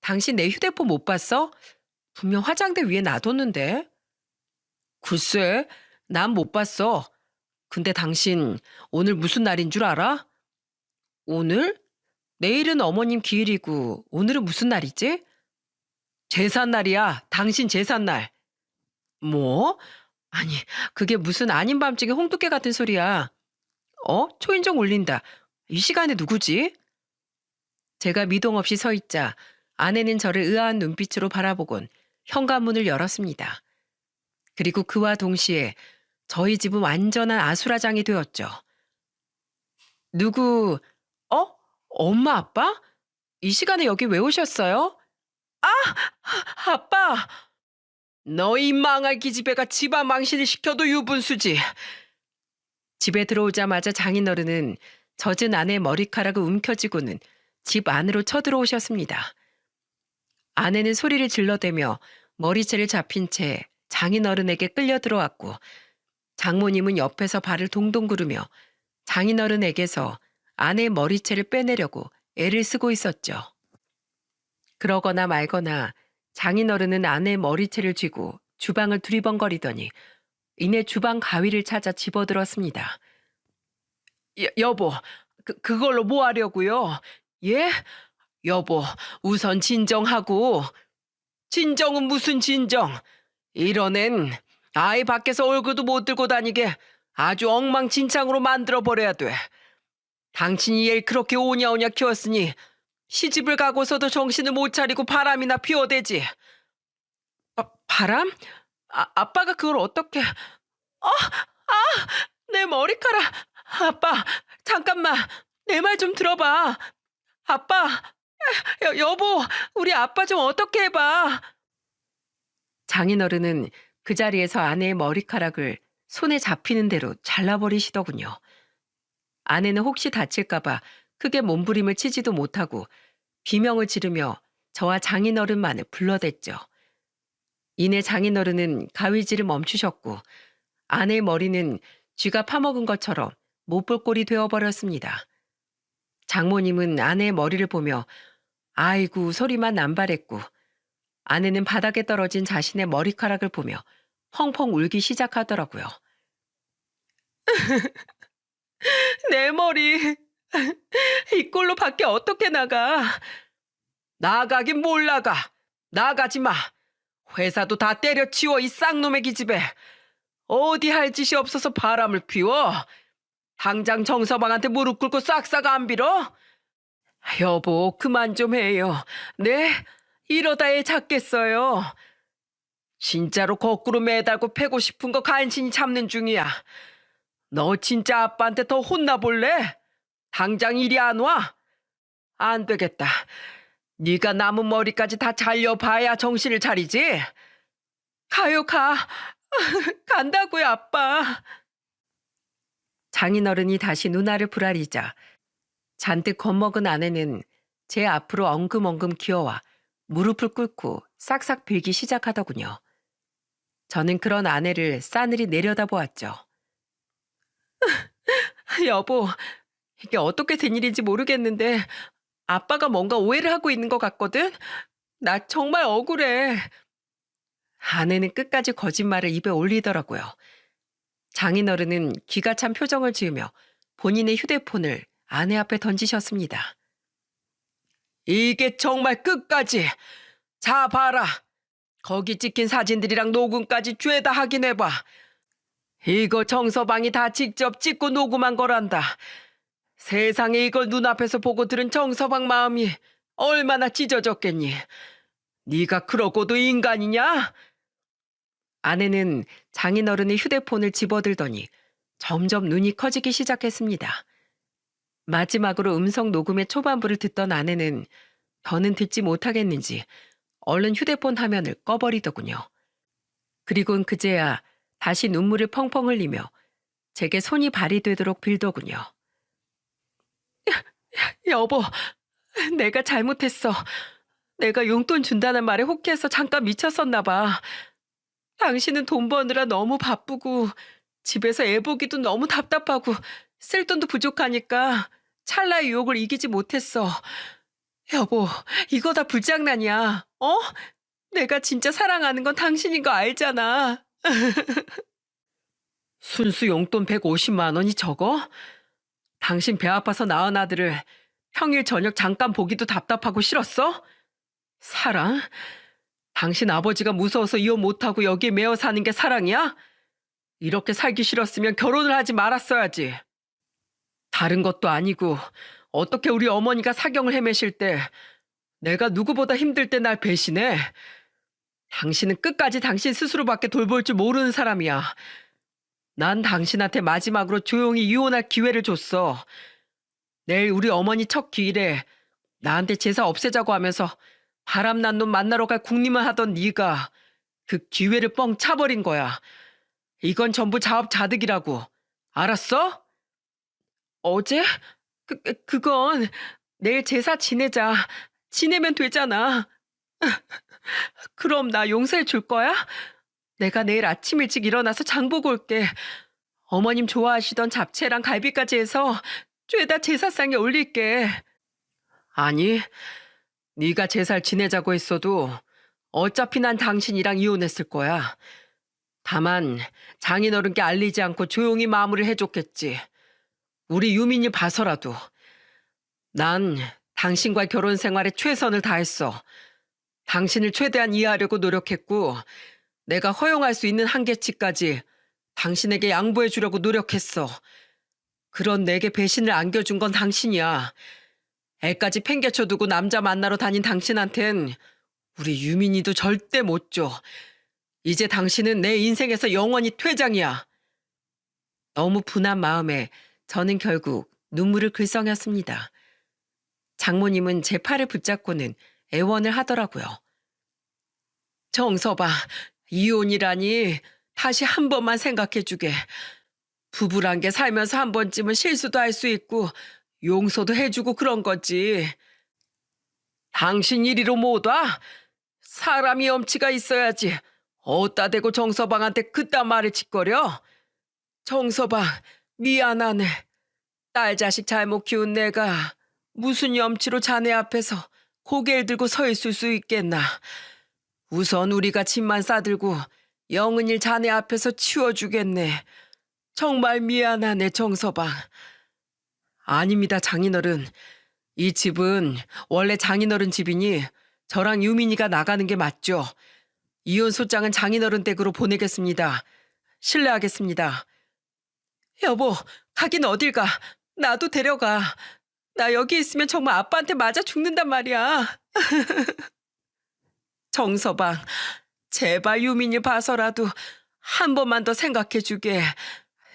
당신 내 휴대폰 못 봤어? 분명 화장대 위에 놔뒀는데. 글쎄, 난 못 봤어. 근데 당신 오늘 무슨 날인 줄 알아? 오늘? 내일은 어머님 기일이고 오늘은 무슨 날이지? 제삿날이야. 당신 제삿날. 뭐? 아니, 그게 무슨 아닌 밤중에 홍두깨 같은 소리야. 초인종 울린다. 이 시간에 누구지? 제가 미동 없이 서 있자 아내는 저를 의아한 눈빛으로 바라보곤 현관문을 열었습니다. 그리고 그와 동시에 저희 집은 완전한 아수라장이 되었죠. 누구, 엄마, 아빠? 이 시간에 여기 왜 오셨어요? 아! 아빠! 너희 망할 기집애가 집안 망신을 시켜도 유분수지. 집에 들어오자마자 장인어른은 젖은 아내의 머리카락을 움켜쥐고는 집 안으로 쳐들어오셨습니다. 아내는 소리를 질러대며 머리채를 잡힌 채 장인어른에게 끌려 들어왔고 장모님은 옆에서 발을 동동 구르며 장인어른에게서 아내의 머리채를 빼내려고 애를 쓰고 있었죠. 그러거나 말거나 장인어른은 아내의 머리채를 쥐고 주방을 두리번거리더니 이내 주방 가위를 찾아 집어들었습니다. 여보, 그걸로 뭐 하려고요? 예? 여보, 우선 진정하고. 진정은 무슨 진정? 이런 앤 아이 밖에서 얼굴도 못 들고 다니게 아주 엉망진창으로 만들어버려야 돼. 당신이 얘를 그렇게 오냐오냐 키웠으니 시집을 가고서도 정신을 못 차리고 바람이나 피워대지. 바람? 아빠가 그걸 어떻게... 내 머리카락. 아빠, 잠깐만. 내 말 좀 들어봐. 아빠, 여보, 우리 아빠 좀 어떻게 해봐. 장인어른은 그 자리에서 아내의 머리카락을 손에 잡히는 대로 잘라버리시더군요. 아내는 혹시 다칠까봐 크게 몸부림을 치지도 못하고 비명을 지르며 저와 장인어른만을 불러댔죠. 이내 장인어른은 가위질을 멈추셨고 아내의 머리는 쥐가 파먹은 것처럼 못 볼 꼴이 되어버렸습니다. 장모님은 아내의 머리를 보며 아이고 소리만 남발했고 아내는 바닥에 떨어진 자신의 머리카락을 보며 펑펑 울기 시작하더라고요. 내 머리 이 꼴로 밖에 어떻게 나가. 나가긴 뭘 나가. 나가지 마. 회사도 다 때려치워 이 쌍놈의 기집애. 어디 할 짓이 없어서 바람을 피워. 당장 정서방한테 무릎 꿇고 싹싹 안 빌어? 여보 그만 좀 해요. 네? 이러다 애 잡겠어요. 진짜로 거꾸로 매달고 패고 싶은 거 간신히 참는 중이야. 너 진짜 아빠한테 더 혼나볼래? 당장 이리 안 와? 안 되겠다. 네가 남은 머리까지 다 잘려봐야 정신을 차리지? 가요 가. 간다고요 아빠. 장인어른이 다시 누나를 부라리자 잔뜩 겁먹은 아내는 제 앞으로 엉금엉금 기어와 무릎을 꿇고 싹싹 빌기 시작하더군요. 저는 그런 아내를 싸늘히 내려다보았죠. 여보, 이게 어떻게 된 일인지 모르겠는데 아빠가 뭔가 오해를 하고 있는 것 같거든? 나 정말 억울해. 아내는 끝까지 거짓말을 입에 올리더라고요. 장인어른은 기가 찬 표정을 지으며 본인의 휴대폰을 아내 앞에 던지셨습니다. 이게 정말 끝까지. 자 봐라. 거기 찍힌 사진들이랑 녹음까지 죄다 확인해봐. 이거 정서방이 다 직접 찍고 녹음한 거란다. 세상에 이걸 눈앞에서 보고 들은 정서방 마음이 얼마나 찢어졌겠니. 네가 그러고도 인간이냐? 아내는 장인어른의 휴대폰을 집어들더니 점점 눈이 커지기 시작했습니다. 마지막으로 음성 녹음의 초반부를 듣던 아내는 더는 듣지 못하겠는지 얼른 휴대폰 화면을 꺼버리더군요. 그리곤 그제야 다시 눈물을 펑펑 흘리며 제게 손이 발휘되도록 빌더군요. 여보, 내가 잘못했어. 내가 용돈 준다는 말에 혹해서 잠깐 미쳤었나 봐. 당신은 돈 버느라 너무 바쁘고 집에서 애 보기도 너무 답답하고 쓸 돈도 부족하니까 찰나의 유혹을 이기지 못했어. 여보, 이거 다 불장난이야. 어? 내가 진짜 사랑하는 건 당신인 거 알잖아. 순수 용돈 150만 원이 적어? 당신 배 아파서 낳은 아들을 평일 저녁 잠깐 보기도 답답하고 싫었어? 사랑? 당신 아버지가 무서워서 이혼 못하고 여기에 매여 사는 게 사랑이야? 이렇게 살기 싫었으면 결혼을 하지 말았어야지. 다른 것도 아니고 어떻게 우리 어머니가 사경을 헤매실 때 내가 누구보다 힘들 때 날 배신해? 당신은 끝까지 당신 스스로밖에 돌볼 줄 모르는 사람이야. 난 당신한테 마지막으로 조용히 이혼할 기회를 줬어. 내일 우리 어머니 첫 기일에 나한테 제사 없애자고 하면서 바람난 놈 만나러 갈 국림을 하던 네가 그 기회를 뻥 차버린 거야. 이건 전부 자업자득이라고. 알았어? 어제? 그건 내일 제사 지내자. 지내면 되잖아. 그럼 나 용서해 줄 거야? 내가 내일 아침 일찍 일어나서 장 보고 올게. 어머님 좋아하시던 잡채랑 갈비까지 해서 죄다 제사상에 올릴게. 아니, 네가 제사를 지내자고 했어도 어차피 난 당신이랑 이혼했을 거야. 다만 장인어른께 알리지 않고 조용히 마무리를 해줬겠지. 우리 유민이 봐서라도. 난 당신과의 결혼 생활에 최선을 다했어. 당신을 최대한 이해하려고 노력했고 내가 허용할 수 있는 한계치까지 당신에게 양보해 주려고 노력했어. 그런 내게 배신을 안겨준 건 당신이야. 애까지 팽개쳐두고 남자 만나러 다닌 당신한텐 우리 유민이도 절대 못 줘. 이제 당신은 내 인생에서 영원히 퇴장이야. 너무 분한 마음에 저는 결국 눈물을 글썽였습니다. 장모님은 제 팔을 붙잡고는 애원을 하더라고요. 정서봐, 이혼이라니 다시 한 번만 생각해주게. 부부란 게 살면서 한 번쯤은 실수도 할 수 있고 용서도 해주고 그런 거지. 당신 이리로 못 와? 사람이 염치가 있어야지. 어따 대고 정서방한테 그딴 말을 짓거려? 정서방, 미안하네. 딸 자식 잘못 키운 내가 무슨 염치로 자네 앞에서 고개를 들고 서 있을 수 있겠나. 우선 우리가 짐만 싸들고 영은일 자네 앞에서 치워주겠네. 정말 미안하네, 정서방. 아닙니다, 장인어른. 이 집은 원래 장인어른 집이니 저랑 유민이가 나가는 게 맞죠. 이혼 소장은 장인어른 댁으로 보내겠습니다. 실례하겠습니다. 여보, 가긴 어딜 가. 나도 데려가. 나 여기 있으면 정말 아빠한테 맞아 죽는단 말이야. 정서방, 제발 유민이 봐서라도 한 번만 더 생각해 주게.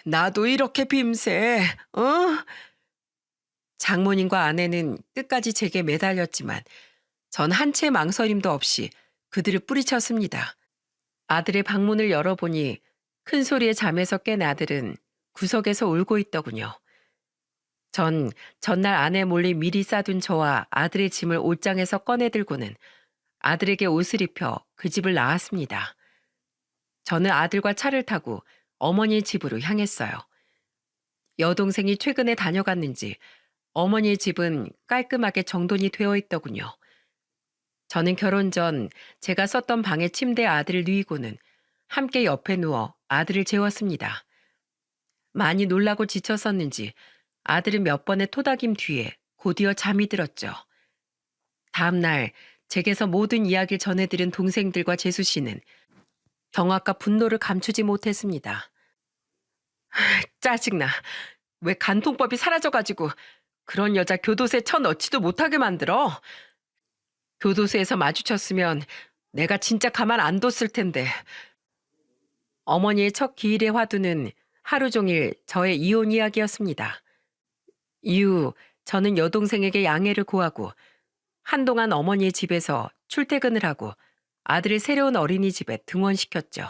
나도 이렇게 빔새, 어? 장모님과 아내는 끝까지 제게 매달렸지만 전 한 채 망설임도 없이 그들을 뿌리쳤습니다. 아들의 방문을 열어보니 큰 소리에 잠에서 깬 아들은 구석에서 울고 있더군요. 전 전날 아내 몰래 미리 싸둔 저와 아들의 짐을 옷장에서 꺼내들고는 아들에게 옷을 입혀 그 집을 나왔습니다. 저는 아들과 차를 타고 어머니의 집으로 향했어요. 여동생이 최근에 다녀갔는지 어머니의 집은 깔끔하게 정돈이 되어 있더군요. 저는 결혼 전 제가 썼던 방에 침대에 아들을 누이고는 함께 옆에 누워 아들을 재웠습니다. 많이 놀라고 지쳤었는지 아들은 몇 번의 토닥임 뒤에 곧이어 잠이 들었죠. 다음 날 제게서 모든 이야기를 전해들은 동생들과 재수 씨는 경악과 분노를 감추지 못했습니다. 짜증나. 왜 간통법이 사라져가지고 그런 여자 교도소에 쳐넣지도 못하게 만들어? 교도소에서 마주쳤으면 내가 진짜 가만 안 뒀을 텐데. 어머니의 첫 기일의 화두는 하루 종일 저의 이혼 이야기였습니다. 이후 저는 여동생에게 양해를 구하고 한동안 어머니의 집에서 출퇴근을 하고 아들을 새로운 어린이집에 등원시켰죠.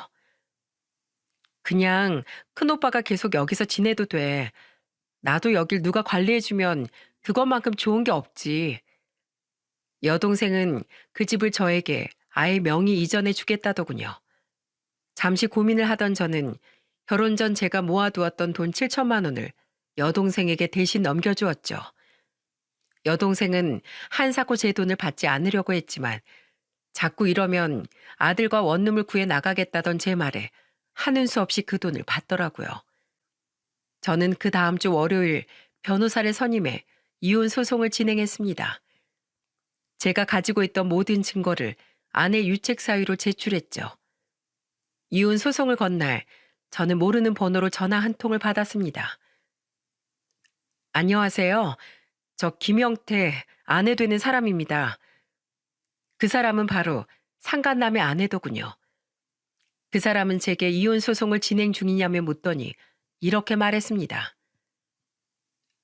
그냥 큰오빠가 계속 여기서 지내도 돼. 나도 여길 누가 관리해주면 그것만큼 좋은 게 없지. 여동생은 그 집을 저에게 아예 명의 이전해 주겠다더군요. 잠시 고민을 하던 저는 결혼 전 제가 모아두었던 돈 7천만 원을 여동생에게 대신 넘겨주었죠. 여동생은 한사코 제 돈을 받지 않으려고 했지만 자꾸 이러면 아들과 원룸을 구해 나가겠다던 제 말에 하는 수 없이 그 돈을 받더라고요. 저는 그 다음 주 월요일 변호사를 선임해 이혼 소송을 진행했습니다. 제가 가지고 있던 모든 증거를 아내 유책 사유로 제출했죠. 이혼 소송을 건 날 저는 모르는 번호로 전화 한 통을 받았습니다. 안녕하세요. 저 김영태 아내 되는 사람입니다. 그 사람은 바로 상간남의 아내더군요. 그 사람은 제게 이혼 소송을 진행 중이냐며 묻더니 이렇게 말했습니다.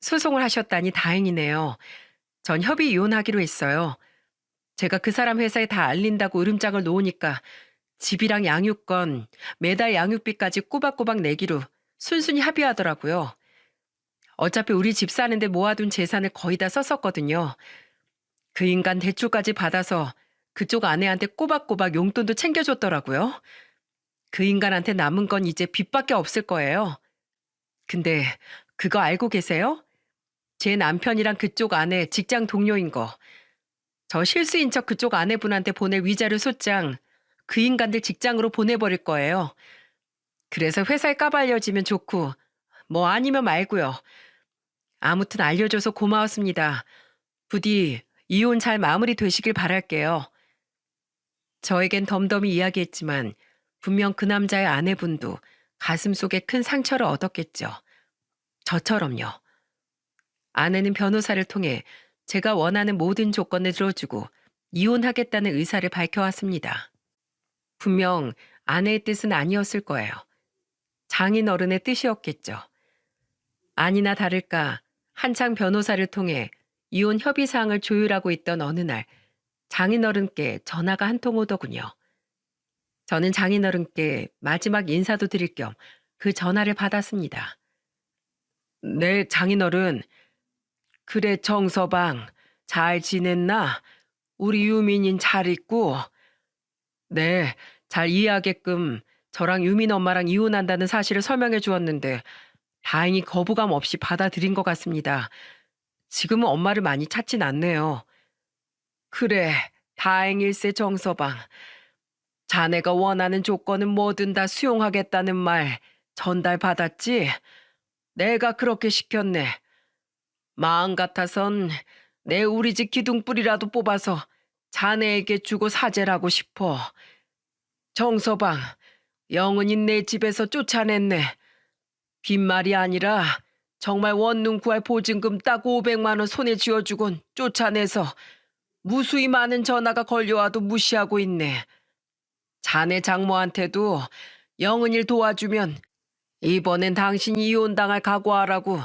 소송을 하셨다니 다행이네요. 전 협의 이혼하기로 했어요. 제가 그 사람 회사에 다 알린다고 으름장을 놓으니까 집이랑 양육권, 매달 양육비까지 꼬박꼬박 내기로 순순히 합의하더라고요. 어차피 우리 집 사는데 모아둔 재산을 거의 다 썼었거든요. 그 인간 대출까지 받아서 그쪽 아내한테 꼬박꼬박 용돈도 챙겨줬더라고요. 그 인간한테 남은 건 이제 빚밖에 없을 거예요. 근데 그거 알고 계세요? 제 남편이랑 그쪽 아내 직장 동료인 거. 저 실수인 척 그쪽 아내분한테 보낼 위자료 소장 그 인간들 직장으로 보내버릴 거예요. 그래서 회사에 까발려지면 좋고 뭐 아니면 말고요. 아무튼 알려줘서 고마웠습니다. 부디 이혼 잘 마무리 되시길 바랄게요. 저에겐 덤덤히 이야기했지만 분명 그 남자의 아내분도 가슴속에 큰 상처를 얻었겠죠. 저처럼요. 아내는 변호사를 통해 제가 원하는 모든 조건을 들어주고 이혼하겠다는 의사를 밝혀왔습니다. 분명 아내의 뜻은 아니었을 거예요. 장인어른의 뜻이었겠죠. 아니나 다를까 한창 변호사를 통해 이혼 협의사항을 조율하고 있던 어느 날 장인어른께 전화가 한 통 오더군요. 저는 장인어른께 마지막 인사도 드릴 겸 그 전화를 받았습니다. 네, 장인어른. 그래, 정서방. 잘 지냈나? 우리 유민인 잘 있고? 네, 잘 이해하게끔 저랑 유민 엄마랑 이혼한다는 사실을 설명해 주었는데 다행히 거부감 없이 받아들인 것 같습니다. 지금은 엄마를 많이 찾진 않네요. 그래, 다행일세 정서방. 자네가 원하는 조건은 뭐든 다 수용하겠다는 말 전달받았지? 내가 그렇게 시켰네. 마음 같아선 내 우리 집 기둥뿌리라도 뽑아서 자네에게 주고 사죄를 하고 싶어. 정서방, 영은이 내 집에서 쫓아냈네. 빈말이 아니라 정말 원룸 구할 보증금 딱 500만 원 손에 쥐어주곤 쫓아내서 무수히 많은 전화가 걸려와도 무시하고 있네. 자네 장모한테도 영은이를 도와주면 이번엔 당신이 이혼당할 각오하라고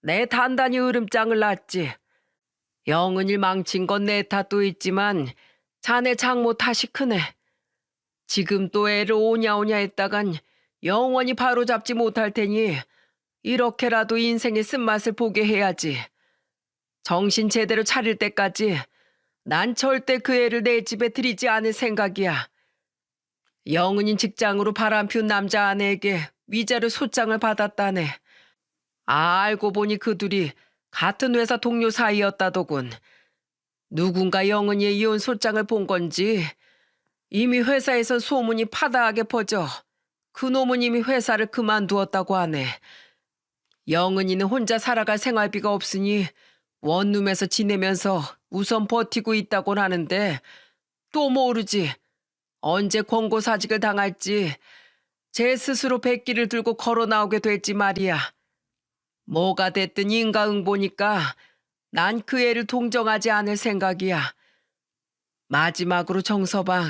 내 단단히 으름장을 놨지. 영은이를 망친 건 내 탓도 있지만 자네 장모 탓이 크네. 지금 또 애를 오냐오냐 했다간 영원히 바로잡지 못할 테니 이렇게라도 인생의 쓴맛을 보게 해야지. 정신 제대로 차릴 때까지 난 절대 그 애를 내 집에 들이지 않을 생각이야. 영은인 직장으로 바람 피운 남자 아내에게 위자료 소장을 받았다네. 알고 보니 그 둘이 같은 회사 동료 사이였다더군. 누군가 영은이의 이혼 소장을 본 건지 이미 회사에선 소문이 파다하게 퍼져 그 놈은 이미 회사를 그만두었다고 하네. 영은이는 혼자 살아갈 생활비가 없으니 원룸에서 지내면서 우선 버티고 있다곤 하는데 또 모르지. 언제 권고사직을 당할지 제 스스로 백기를 들고 걸어 나오게 될지 말이야. 뭐가 됐든 인가응보니까 난 그 애를 동정하지 않을 생각이야. 마지막으로 정서방,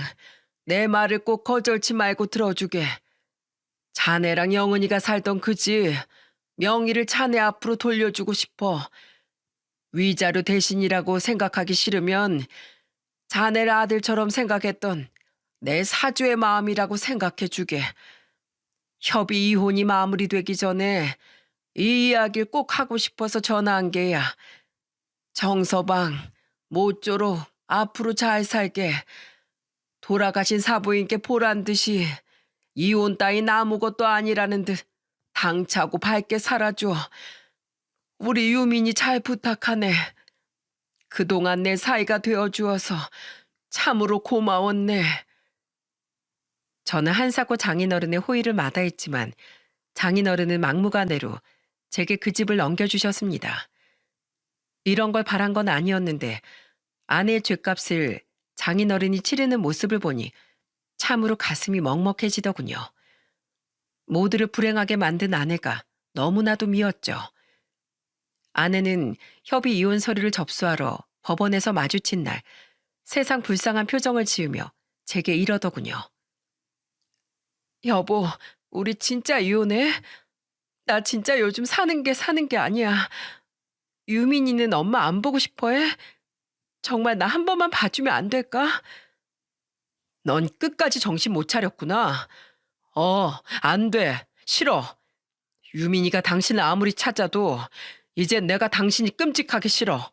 내 말을 꼭 거절치 말고 들어주게. 자네랑 영은이가 살던 그 집 명의를 자네 앞으로 돌려주고 싶어. 위자료 대신이라고 생각하기 싫으면 자네를 아들처럼 생각했던 내 사주의 마음이라고 생각해 주게. 협의 이혼이 마무리되기 전에 이 이야기를 꼭 하고 싶어서 전화한 게야. 정서방, 모쪼록 앞으로 잘 살게. 돌아가신 사부인께 보란 듯이 이혼 따윈 아무것도 아니라는 듯 당차고 밝게 살아줘. 우리 유민이 잘 부탁하네. 그동안 내 사이가 되어주어서 참으로 고마웠네. 저는 한사코 장인어른의 호의를 마다했지만 장인어른은 막무가내로 제게 그 집을 넘겨주셨습니다. 이런 걸 바란 건 아니었는데 아내의 죗값을 장인어른이 치르는 모습을 보니 참으로 가슴이 먹먹해지더군요. 모두를 불행하게 만든 아내가 너무나도 미웠죠. 아내는 협의 이혼 서류를 접수하러 법원에서 마주친 날 세상 불쌍한 표정을 지으며 제게 이러더군요. 여보, 우리 진짜 이혼해? 나 진짜 요즘 사는 게 아니야. 유민이는 엄마 안 보고 싶어 해? 정말 나 한 번만 봐주면 안 될까? 넌 끝까지 정신 못 차렸구나. 안 돼. 싫어. 유민이가 당신을 아무리 찾아도 이젠 내가 당신이 끔찍하게 싫어.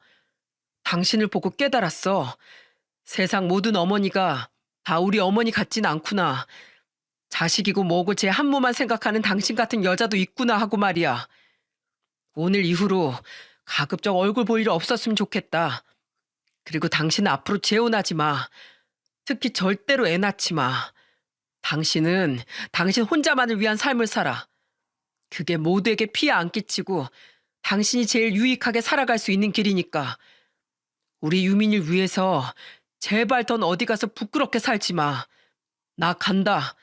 당신을 보고 깨달았어. 세상 모든 어머니가 다 우리 어머니 같진 않구나. 자식이고 뭐고 제 한모만 생각하는 당신 같은 여자도 있구나 하고 말이야. 오늘 이후로 가급적 얼굴 볼 일 없었으면 좋겠다. 그리고 당신은 앞으로 재혼하지 마. 특히 절대로 애 낳지 마. 당신은 당신 혼자만을 위한 삶을 살아. 그게 모두에게 피해 안 끼치고 당신이 제일 유익하게 살아갈 수 있는 길이니까. 우리 유민이를 위해서 제발 넌 어디 가서 부끄럽게 살지 마. 나 간다.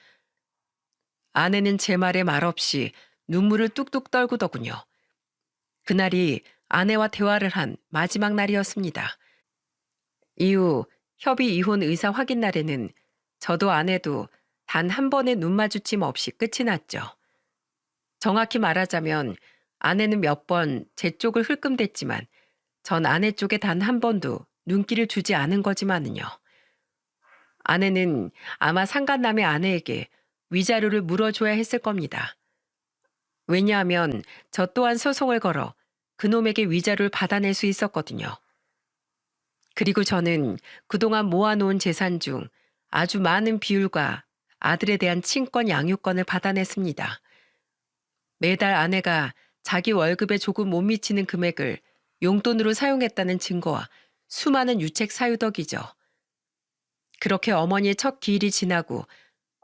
아내는 제 말에 말없이 눈물을 뚝뚝 떨구더군요. 그날이 아내와 대화를 한 마지막 날이었습니다. 이후 협의 이혼 의사 확인 날에는 저도 아내도 단 한 번의 눈 마주침 없이 끝이 났죠. 정확히 말하자면 아내는 몇 번 제 쪽을 흘끔댔지만 전 아내 쪽에 단 한 번도 눈길을 주지 않은 거지만은요. 아내는 아마 상간남의 아내에게 위자료를 물어줘야 했을 겁니다. 왜냐하면 저 또한 소송을 걸어 그놈에게 위자료를 받아낼 수 있었거든요. 그리고 저는 그동안 모아놓은 재산 중 아주 많은 비율과 아들에 대한 친권 양육권을 받아냈습니다. 매달 아내가 자기 월급에 조금 못 미치는 금액을 용돈으로 사용했다는 증거와 수많은 유책 사유 덕이죠. 그렇게 어머니의 첫 기일이 지나고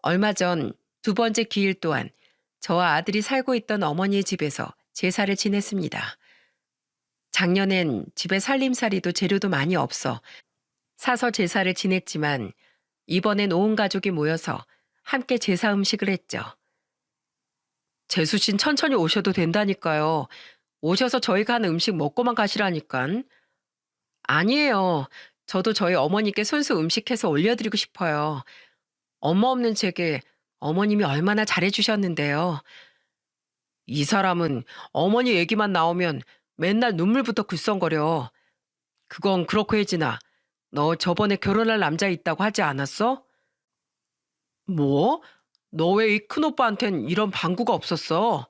얼마 전 두 번째 기일 또한 저와 아들이 살고 있던 어머니의 집에서 제사를 지냈습니다. 작년엔 집에 살림살이도 재료도 많이 없어 사서 제사를 지냈지만 이번엔 온 가족이 모여서 함께 제사 음식을 했죠. 재수 씨는 천천히 오셔도 된다니까요. 오셔서 저희가 하는 음식 먹고만 가시라니깐. 아니에요. 저도 저희 어머니께 손수 음식해서 올려드리고 싶어요. 엄마 없는 제게 어머님이 얼마나 잘해주셨는데요. 이 사람은 어머니 얘기만 나오면 맨날 눈물부터 글썽거려. 그건 그렇고 혜진아. 너 저번에 결혼할 남자 있다고 하지 않았어? 뭐? 너 왜 이 큰오빠한텐 이런 방구가 없었어?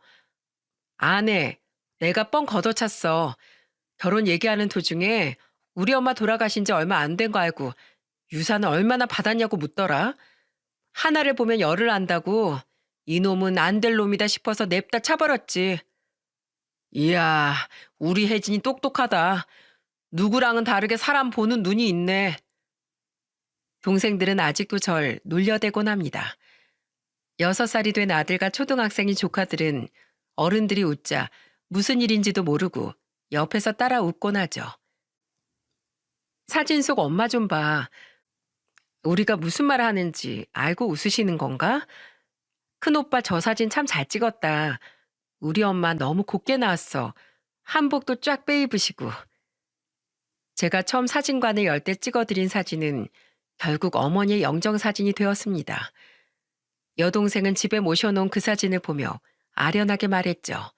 아내, 내가 뻥 걷어찼어. 결혼 얘기하는 도중에 우리 엄마 돌아가신 지 얼마 안 된 거 알고 유산을 얼마나 받았냐고 묻더라. 하나를 보면 열을 안다고. 이놈은 안 될 놈이다 싶어서 냅다 차버렸지. 이야, 우리 혜진이 똑똑하다. 누구랑은 다르게 사람 보는 눈이 있네. 동생들은 아직도 절 놀려대곤 합니다. 6살이 된 아들과 초등학생인 조카들은 어른들이 웃자 무슨 일인지도 모르고 옆에서 따라 웃곤 하죠. 사진 속 엄마 좀 봐. 우리가 무슨 말 하는지 알고 웃으시는 건가? 큰오빠 저 사진 참 잘 찍었다. 우리 엄마 너무 곱게 나왔어. 한복도 쫙 빼입으시고. 제가 처음 사진관을 열 때 찍어드린 사진은 결국 어머니의 영정사진이 되었습니다. 여동생은 집에 모셔놓은 그 사진을 보며 아련하게 말했죠.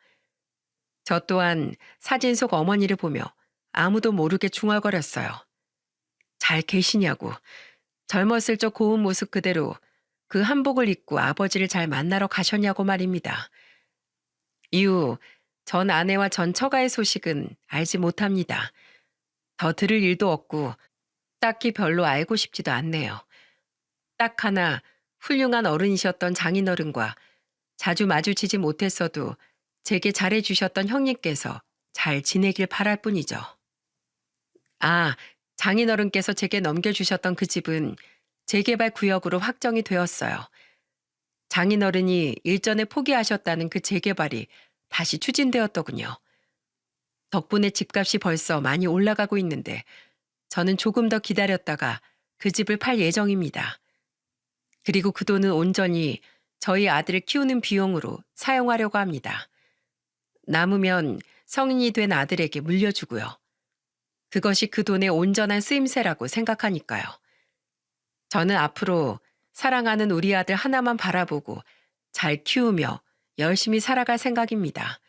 저 또한 사진 속 어머니를 보며 아무도 모르게 중얼거렸어요. 잘 계시냐고. 젊었을 적 고운 모습 그대로 그 한복을 입고 아버지를 잘 만나러 가셨냐고 말입니다. 이후 전 아내와 전 처가의 소식은 알지 못합니다. 더 들을 일도 없고 딱히 별로 알고 싶지도 않네요. 딱 하나 훌륭한 어른이셨던 장인어른과 자주 마주치지 못했어도 제게 잘해주셨던 형님께서 잘 지내길 바랄 뿐이죠. 아, 장인어른께서 제게 넘겨주셨던 그 집은 재개발 구역으로 확정이 되었어요. 장인어른이 일전에 포기하셨다는 그 재개발이 다시 추진되었더군요. 덕분에 집값이 벌써 많이 올라가고 있는데 저는 조금 더 기다렸다가 그 집을 팔 예정입니다. 그리고 그 돈은 온전히 저희 아들을 키우는 비용으로 사용하려고 합니다. 남으면 성인이 된 아들에게 물려주고요. 그것이 그 돈의 온전한 쓰임새라고 생각하니까요. 저는 앞으로 사랑하는 우리 아들 하나만 바라보고 잘 키우며 열심히 살아갈 생각입니다.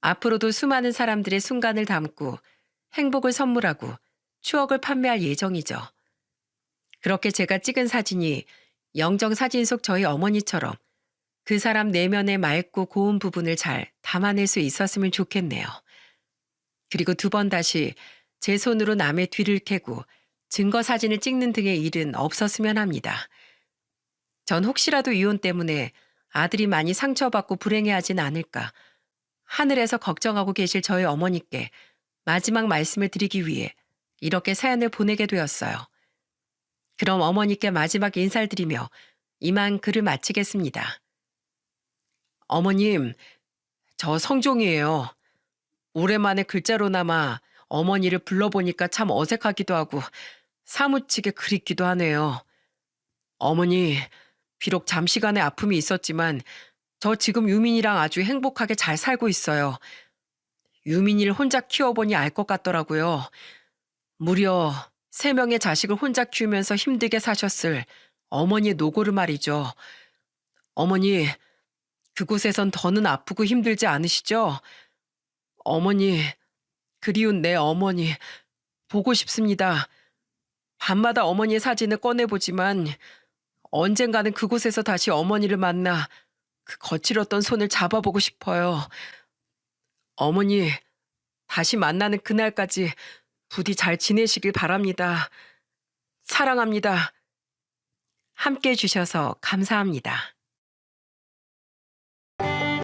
앞으로도 수많은 사람들의 순간을 담고 행복을 선물하고 추억을 판매할 예정이죠. 그렇게 제가 찍은 사진이 영정사진 속 저희 어머니처럼 그 사람 내면의 맑고 고운 부분을 잘 담아낼 수 있었으면 좋겠네요. 그리고 두 번 다시 제 손으로 남의 뒤를 캐고 증거 사진을 찍는 등의 일은 없었으면 합니다. 전 혹시라도 이혼 때문에 아들이 많이 상처받고 불행해하진 않을까 하늘에서 걱정하고 계실 저희 어머니께 마지막 말씀을 드리기 위해 이렇게 사연을 보내게 되었어요. 그럼 어머니께 마지막 인사를 드리며 이만 글을 마치겠습니다. 어머님, 저 성종이에요. 오랜만에 글자로나마 어머니를 불러보니까 참 어색하기도 하고 사무치게 그립기도 하네요. 어머니, 비록 잠시간의 아픔이 있었지만 저 지금 유민이랑 아주 행복하게 잘 살고 있어요. 유민이를 혼자 키워보니 알 것 같더라고요. 무려 3명의 자식을 혼자 키우면서 힘들게 사셨을 어머니의 노고를 말이죠. 어머니, 그곳에선 더는 아프고 힘들지 않으시죠? 어머니, 그리운 내 어머니, 보고 싶습니다. 밤마다 어머니의 사진을 꺼내보지만 언젠가는 그곳에서 다시 어머니를 만나 그 거칠었던 손을 잡아보고 싶어요. 어머니, 다시 만나는 그날까지 부디 잘 지내시길 바랍니다. 사랑합니다. 함께 해주셔서 감사합니다.